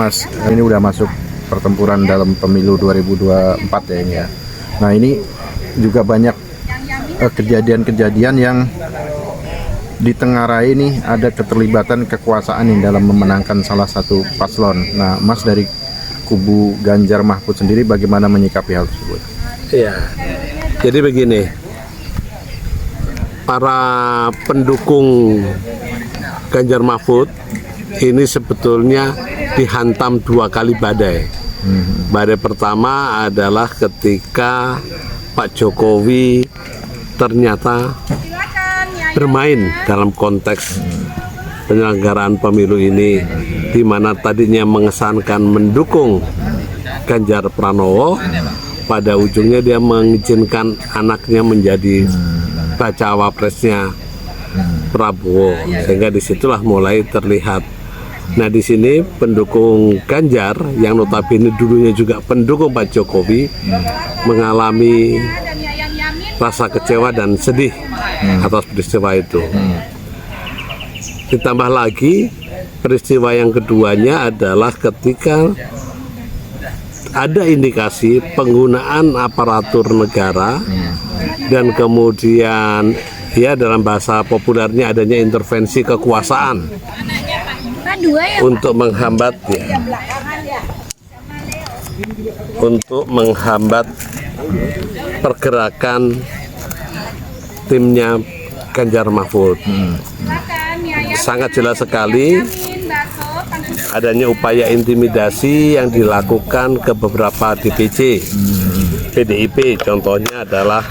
Mas, ini udah masuk pertempuran dalam pemilu 2024 ya ini ya. Nah ini juga banyak kejadian-kejadian yang ditengarai nih ada keterlibatan kekuasaan nih dalam memenangkan salah satu paslon. Nah Mas dari kubu Ganjar Mahfud sendiri bagaimana menyikapi hal tersebut? Iya, jadi begini, para pendukung Ganjar Mahfud ini sebetulnya dihantam 2 kali badai. Badai pertama adalah ketika Pak Jokowi ternyata bermain dalam konteks penyelenggaraan pemilu ini, di mana tadinya mengesankan mendukung Ganjar Pranowo, pada ujungnya dia mengizinkan anaknya menjadi bacawa presnya Prabowo, sehingga disitulah mulai terlihat. Nah di sini pendukung Ganjar yang notabene dulunya juga pendukung Pak Jokowi mengalami rasa kecewa dan sedih atas peristiwa itu. Ditambah lagi peristiwa yang keduanya adalah ketika ada indikasi penggunaan aparatur negara dan kemudian ya dalam bahasa populernya adanya intervensi kekuasaan untuk menghambat pergerakan timnya Ganjar Mahfud. Sangat jelas sekali adanya upaya intimidasi yang dilakukan ke beberapa DPC PDIP, contohnya adalah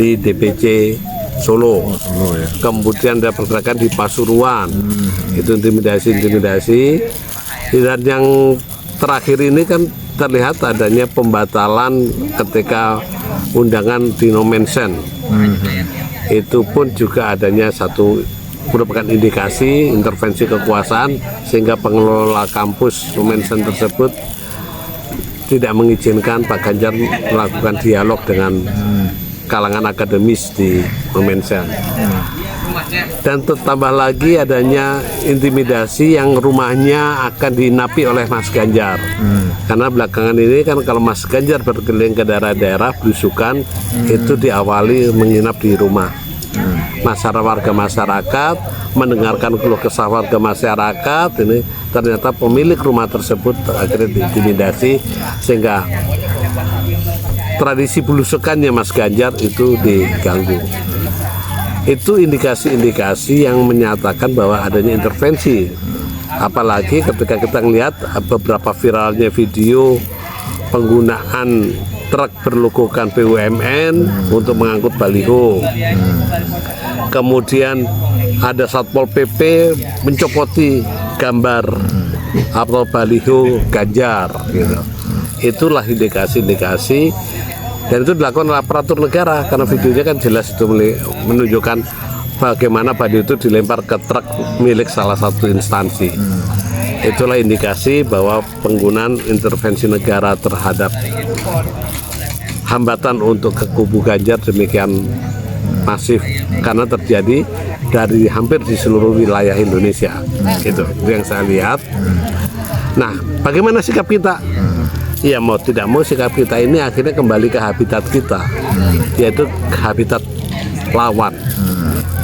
di DPC Solo, kemudian ada pergerakan di Pasuruan, itu intimidasi. Dan yang terakhir ini kan terlihat adanya pembatalan ketika undangan di Nomensen. Itu pun juga adanya satu merupakan indikasi intervensi kekuasaan, sehingga pengelola kampus Nomensen tersebut tidak mengizinkan Pak Ganjar melakukan dialog dengan kalangan akademis di Nomensen. Dan tambah lagi adanya intimidasi yang rumahnya akan dinapi oleh Mas Ganjar. Karena belakangan ini kan kalau Mas Ganjar berkeliling ke daerah-daerah belusukan, itu diawali menginap di rumah warga masyarakat, mendengarkan keluh kesah warga masyarakat. Ini ternyata pemilik rumah tersebut akhirnya diintimidasi, sehingga tradisi belusukannya Mas Ganjar itu diganggu. Itu indikasi-indikasi yang menyatakan bahwa adanya intervensi. Apalagi ketika kita melihat beberapa viralnya video penggunaan truk berlogokan BUMN untuk mengangkut baliho. Kemudian ada Satpol PP mencopoti gambar atau baliho Ganjar gitu. Itulah indikasi-indikasi, dan itu dilakukan oleh aparatur negara, karena videonya kan jelas itu menunjukkan bagaimana baliho itu dilempar ke truk milik salah satu instansi. Itulah indikasi bahwa penggunaan intervensi negara terhadap hambatan untuk ke kubu Ganjar demikian masif, karena terjadi dari hampir di seluruh wilayah Indonesia. Itu yang saya lihat. Nah, bagaimana sikap kita? Ya mau tidak mau sikap kita ini akhirnya kembali ke habitat kita, yaitu habitat lawan.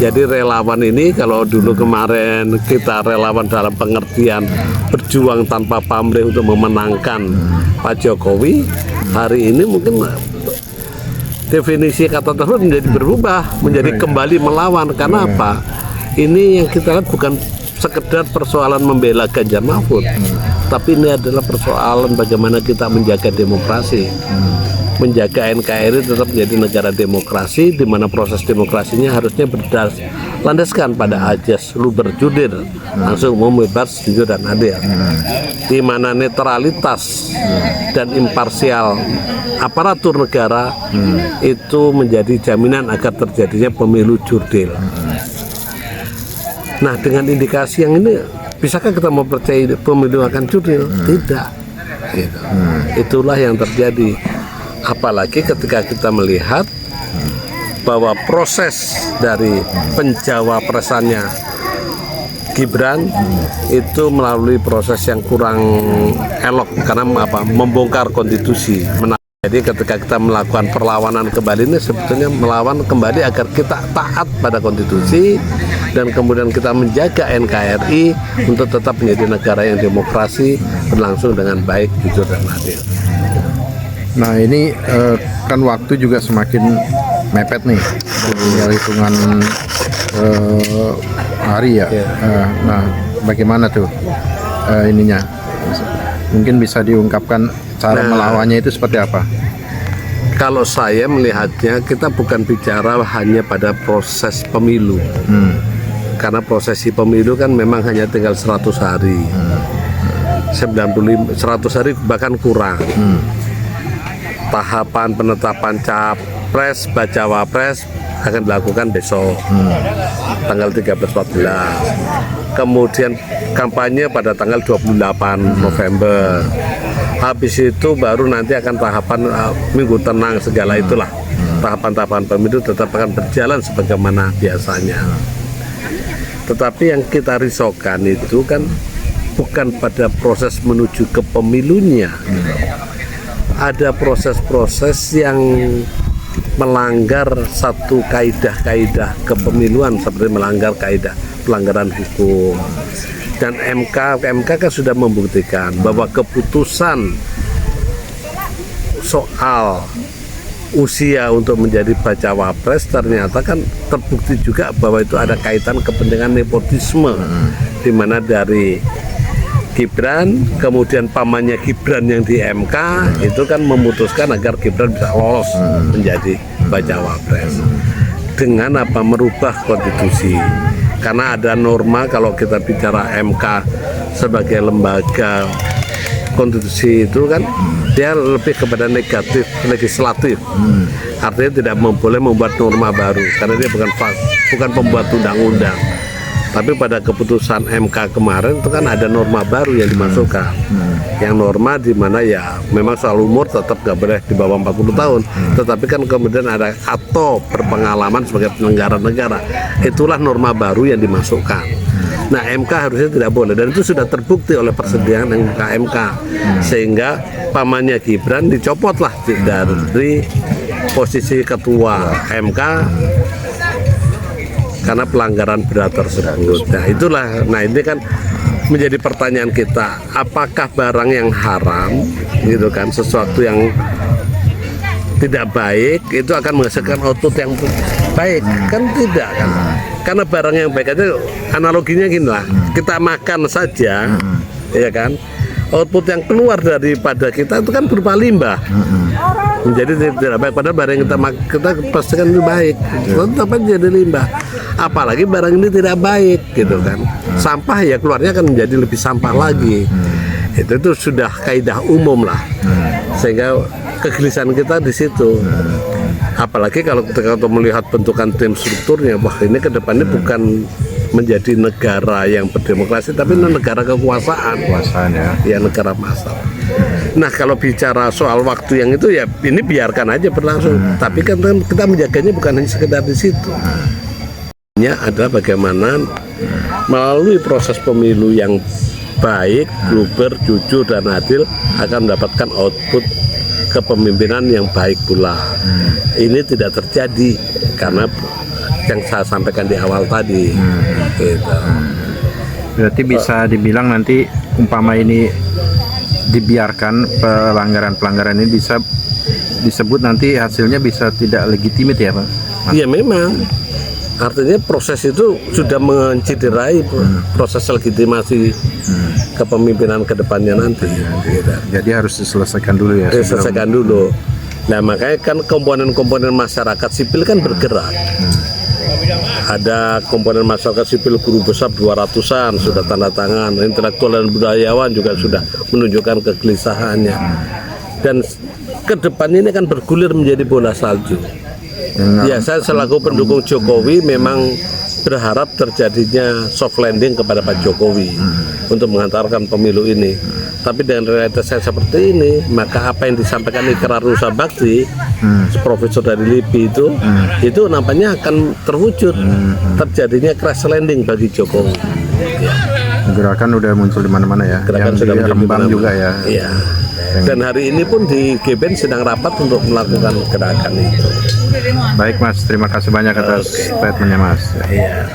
Jadi relawan ini, kalau dulu kemarin kita relawan dalam pengertian berjuang tanpa pamrih untuk memenangkan Pak Jokowi, hari ini mungkin definisi kata tersebut menjadi berubah, menjadi kembali melawan. Karena apa? Ini yang kita lihat bukan sekedar persoalan membela Ganjar Mahfud, tapi ini adalah persoalan bagaimana kita menjaga demokrasi, menjaga NKRI tetap menjadi negara demokrasi, di mana proses demokrasinya harusnya berlandaskan pada ajas luber jurdil, langsung umum, bebas, jujur dan adil, di mana netralitas dan imparsial aparatur negara itu menjadi jaminan agar terjadinya pemilu jurdil. Nah, dengan indikasi yang ini, bisakah kita mempercayai pemilu akan jurdil? Tidak. Gitu. Itulah yang terjadi. Apalagi ketika kita melihat bahwa proses dari pencawapresannya Gibran itu melalui proses yang kurang elok karena membongkar konstitusi. Jadi ketika kita melakukan perlawanan kembali ini sebetulnya melawan kembali agar kita taat pada konstitusi dan kemudian kita menjaga NKRI untuk tetap menjadi negara yang demokrasi berlangsung dengan baik, jujur dan adil. Nah ini kan waktu juga semakin mepet nih, tinggal hitungan hari ya. Nah bagaimana tuh ininya? Mungkin bisa diungkapkan cara melawannya itu seperti apa? Kalau saya melihatnya kita bukan bicara hanya pada proses pemilu, karena prosesi pemilu kan memang hanya tinggal 100 hari, 100 hari bahkan kurang. Tahapan penetapan capres, bacawa pres akan dilakukan besok, tanggal 13-14. Kemudian kampanye pada tanggal 28 November. Habis itu baru nanti akan tahapan minggu tenang segala itulah. Tahapan-tahapan pemilu tetap akan berjalan sebagaimana biasanya. Tetapi yang kita risaukan itu kan bukan pada proses menuju ke pemilunya. Ada proses-proses yang melanggar satu kaidah-kaidah kepemiluan seperti melanggar kaidah pelanggaran hukum. Dan MK kan sudah membuktikan bahwa keputusan soal usia untuk menjadi bacawa pres ternyata kan terbukti juga bahwa itu ada kaitan kepentingan nepotisme, di mana dari Gibran, kemudian pamannya Gibran yang di MK itu kan memutuskan agar Gibran bisa lolos menjadi bacawa pres dengan merubah konstitusi. Karena ada norma kalau kita bicara MK sebagai lembaga konstitusi itu kan dia lebih kepada negatif legislatif, artinya tidak boleh membuat norma baru karena dia bukan pembuat undang-undang. Tapi pada keputusan MK kemarin itu kan ada norma baru yang dimasukkan, yang norma di mana ya memang soal umur tetap nggak boleh di bawah 40 tahun, tetapi kan kemudian ada atau berpengalaman sebagai penyelenggara negara, itulah norma baru yang dimasukkan. Nah MK harusnya tidak boleh dan itu sudah terbukti oleh persidangan MK, sehingga pamannya Gibran dicopotlah dari posisi ketua MK karena pelanggaran berat tersebut. Nah itulah, ini kan menjadi pertanyaan kita, apakah barang yang haram gitu kan, sesuatu yang tidak baik itu akan menghasilkan output yang baik? Kan tidak kan, karena barang yang baik aja analoginya gini lah, kita makan saja ya kan, output yang keluar daripada kita itu kan berupa limbah, menjadi tidak baik. Padahal barang yang kita pastikan itu baik, tetap jadi limbah. Apalagi barang ini tidak baik gitu kan, sampah ya keluarnya akan menjadi lebih sampah lagi. Itu sudah kaidah umum lah, sehingga kegelisahan kita di situ. Apalagi kalau kita melihat bentukan tim strukturnya, wah ini kedepannya bukan menjadi negara yang berdemokrasi, tapi negara kekuasaan ya, negara masalah. Nah kalau bicara soal waktu yang itu ya ini biarkan aja berlangsung, tapi kan kita menjaganya bukan hanya sekedar di situ. Adalah bagaimana melalui proses pemilu yang baik, luber, jujur dan adil akan mendapatkan output kepemimpinan yang baik pula. Ini tidak terjadi karena yang saya sampaikan di awal tadi. Gitu. Berarti bisa dibilang nanti umpama ini dibiarkan, pelanggaran-pelanggaran ini bisa disebut nanti hasilnya bisa tidak legitimate ya Pak? Iya memang. Artinya proses itu sudah menciderai proses legitimasi kepemimpinan ke depannya nanti. Gitu. Jadi harus diselesaikan dulu ya? Diselesaikan dulu. Nah makanya kan komponen-komponen masyarakat sipil kan bergerak. Ada komponen masyarakat sipil guru besar 200-an sudah tanda tangan, intelektual dan budayawan juga sudah menunjukkan kegelisahannya. Dan ke depan ini kan bergulir menjadi bola salju. Ya saya selaku pendukung Jokowi memang berharap terjadinya soft landing kepada Pak Jokowi untuk mengantarkan pemilu ini. Tapi dengan realitas yang seperti ini, maka apa yang disampaikan Ikrar Nusa Bakti, profesor dari LIPI itu nampaknya akan terwujud, terjadinya crash landing bagi Jokowi. Gerakan udah muncul di mana-mana ya. Gerakan yang sudah di muncul Rembang di mana-mana. juga ya. Iya. Dan hari ini pun di GBN sedang rapat untuk melakukan gerakan itu. Baik Mas, terima kasih banyak atas statementnya Mas. Iya.